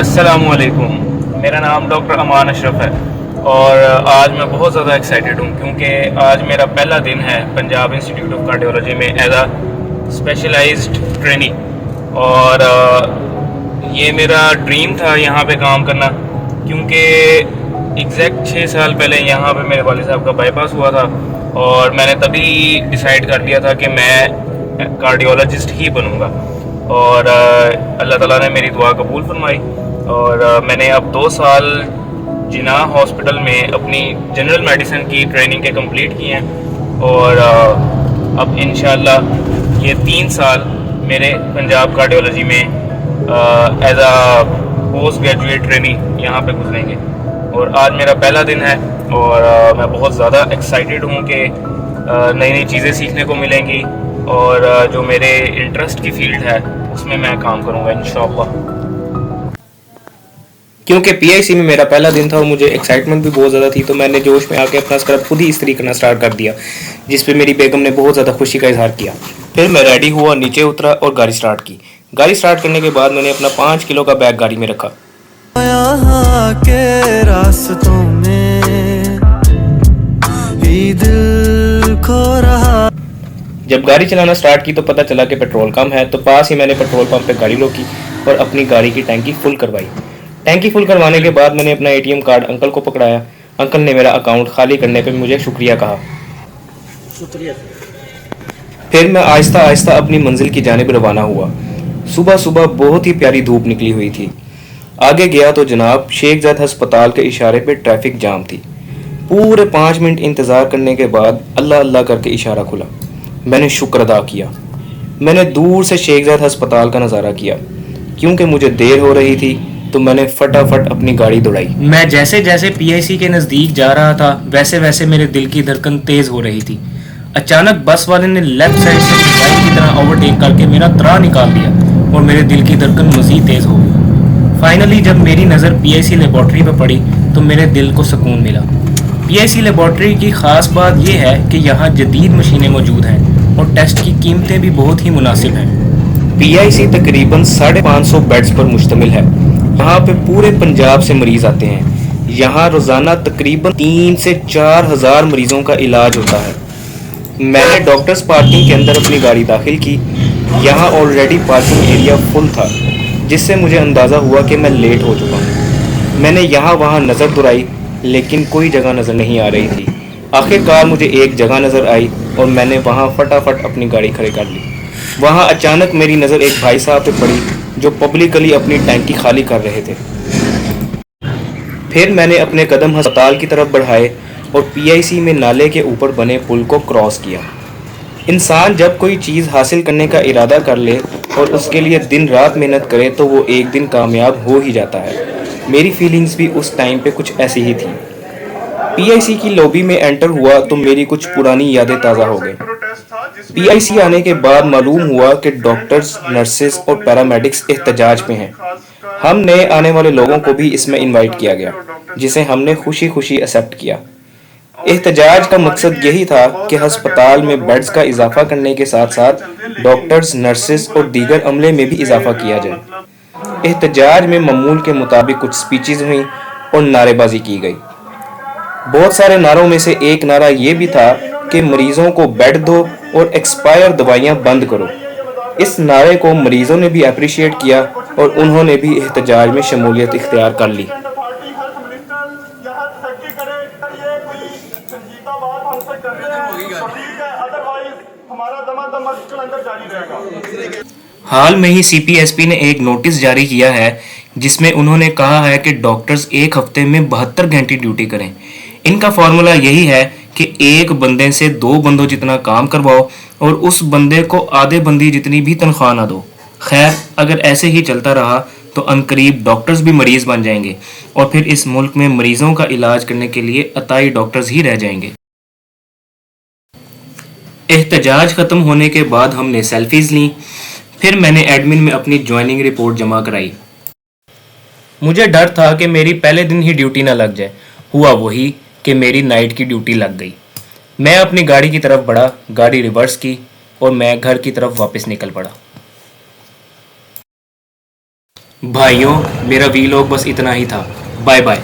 अस्सलामुअलैकुम। मेरा नाम डॉक्टर अमान अशरफ है और आज मैं बहुत ज़्यादा एक्साइटेड हूँ क्योंकि आज मेरा पहला दिन है पंजाब इंस्टीट्यूट ऑफ कार्डियोलॉजी में एज अ स्पेशलाइज्ड ट्रेनिंग। और ये मेरा ड्रीम था यहाँ पे काम करना, क्योंकि एग्जैक्ट 6 साल पहले यहाँ पे मेरे वालिद साहब का बाईपास हुआ था और मैंने तभी डिसाइड कर लिया था कि मैं कार्डियोलॉजिस्ट ही बनूँगा। और अल्लाह ताला ने मेरी दुआ कबूल फरमाई और मैंने अब 2 साल जिना हॉस्पिटल में अपनी जनरल मेडिसिन की ट्रेनिंग के कंप्लीट किए हैं और अब इंशाल्लाह ये 3 साल मेरे पंजाब कार्डियोलॉजी में as a post graduate training यहाँ पे गुजरेंगे। और आज मेरा पहला दिन है और मैं बहुत ज़्यादा एक्साइटेड हूँ कि नई नई चीज़ें सीखने को मिलेंगी और जो मेरे इंटरेस्ट की फील्ड है उसमें मैं काम करूँगा इंशाल्लाह। क्योंकि पीआईसी में मेरा पहला दिन था और मुझे एक्साइटमेंट भी बहुत ज़्यादा थी, तो मैंने जोश में आके अपना स्क्रब खुद ही इस्त्री करना स्टार्ट कर दिया, जिस पे मेरी बेगम ने बहुत ज़्यादा खुशी का इजहार किया। फिर मैं रेडी हुआ, नीचे उतरा और गाड़ी स्टार्ट की। गाड़ी स्टार्ट करने के बाद मैंने अपना 5 किलो का बैग गाड़ी में रखा। यहाँ के रास्तों में ही दिल खो रहा। जब गाड़ी चलाना स्टार्ट की तो पता चला कि पेट्रोल कम है, तो पास ही मैंने पेट्रोल पंप पे गाड़ी रोकी और अपनी गाड़ी की टैंकी फुल करवाई। टैंकी फुल करवाने के बाद मैंने अपना एटीएम कार्ड अंकल को पकड़ाया। अंकल ने मेरा अकाउंट खाली करने पे मुझे शुक्रिया कहा। फिर मैं आहिस्ता आहिस्ता अपनी मंजिल की जानिब रवाना हुआ। सुबह सुबह बहुत ही प्यारी धूप निकली हुई थी। आगे गया तो जनाब शेख ज़ैद हस्पताल के इशारे पे ट्रैफिक जाम थी। पूरे 5 मिनट इंतज़ार करने के बाद अल्लाह अल्लाह करके इशारा खुला। मैंने शुक्र अदा किया। मैंने दूर से शेख ज़ैद हस्पताल का नज़ारा किया। क्योंकि मुझे देर हो रही थी तो मैंने फटाफट अपनी गाड़ी दौड़ाई। मैं जैसे जैसे पीआईसी के नज़दीक जा रहा था वैसे वैसे मेरे दिल की धड़कन तेज़ हो रही थी। अचानक बस वाले ने लेफ्ट साइड से मिसाइल की तरह ओवरटेक करके मेरा त्राह निकाल दिया और मेरे दिल की धड़कन मज़ीद तेज़ हो गई। फाइनली जब मेरी नज़र पीआईसी लेबॉर्ट्री पर पड़ी तो मेरे दिल को सुकून मिला। पीआईसी लेबॉर्ट्री की ख़ास बात यह है कि यहाँ जदीद मशीनें मौजूद हैं और टेस्ट की कीमतें भी बहुत ही मुनासिब हैं। पीआईसी तकरीबन 550 बेड्स पर मुश्तमिल है। यहाँ पे पूरे पंजाब से मरीज आते हैं। यहाँ रोज़ाना तकरीबन 3 से 4 हज़ार मरीजों का इलाज होता है। मैंने डॉक्टर्स पार्किंग के अंदर अपनी गाड़ी दाखिल की। यहाँ ऑलरेडी पार्किंग एरिया फुल था, जिससे मुझे अंदाज़ा हुआ कि मैं लेट हो चुका हूँ। मैंने यहाँ वहाँ नज़र दौड़ाई लेकिन कोई जगह नज़र नहीं आ रही थी। आखिरकार मुझे एक जगह नज़र आई और मैंने वहाँ फटाफट अपनी गाड़ी खड़ी कर ली। वहाँ अचानक मेरी नज़र एक भाई साहब पे पड़ी जो पब्लिकली अपनी टैंकी खाली कर रहे थे। फिर मैंने अपने कदम अस्पताल की तरफ बढ़ाए और पीआईसी में नाले के ऊपर बने पुल को क्रॉस किया। इंसान जब कोई चीज़ हासिल करने का इरादा कर ले और उसके लिए दिन रात मेहनत करे तो वो एक दिन कामयाब हो ही जाता है। मेरी फीलिंग्स भी उस टाइम पे कुछ ऐसी ही थी। पीआईसी की लॉबी में एंटर हुआ तो मेरी कुछ पुरानी यादें ताज़ा हो गई। पीआईसी आने के बाद मालूम हुआ कि डॉक्टर्स, नर्सेस और पैरामेडिक्स एहतजाज में हैं। हम नए आने वाले लोगों को भी इसमें इनवाइट किया गया, जिसे हमने खुशी खुशी एक्सेप्ट किया। एहतजाज का मकसद यही था कि अस्पताल में बेड्स का इजाफा करने के साथ साथ डॉक्टर्स, नर्सेस और दीगर अमले में भी इजाफा किया जाए। एहतजाज में मामूल के मुताबिक कुछ स्पीचेस हुई और नारेबाजी की गई। बहुत सारे नारों में से एक नारा ये भी था कि मरीजों को बेड दो और एक्सपायर दवाइयाँ बंद करो। इस नारे को मरीजों ने भी अप्रिशिएट किया और उन्होंने भी एहतजाज में शमूलियत इख्तियार कर ली। हाल में ही सीपीएसपी ने एक नोटिस जारी किया है जिसमें उन्होंने कहा है कि डॉक्टर्स एक हफ्ते में 72 घंटे ड्यूटी करें। इनका फॉर्मूला यही है कि एक बंदे से 2 बंदों जितना काम करवाओ और उस बंदे को आधे बंदी जितनी भी तनख्वाह ना दो। खैर, अगर ऐसे ही चलता रहा तो अनकरीब डॉक्टर्स भी मरीज बन जाएंगे और फिर इस मुल्क में मरीजों का इलाज करने के लिए अताई डॉक्टर्स ही रह जाएंगे। एहतजाज ख़त्म होने के बाद हमने सेल्फीज़ ली। फिर मैंने एडमिन में अपनी ज्वाइनिंग रिपोर्ट जमा कराई। मुझे डर था कि मेरी पहले दिन ही ड्यूटी ना लग जाए। हुआ वही कि मेरी नाइट की ड्यूटी लग गई। मैं अपनी गाड़ी की तरफ बढ़ा, गाड़ी रिवर्स की और मैं घर की तरफ वापस निकल पड़ा। भाइयों, मेरा वीलॉग बस इतना ही था। Bye bye.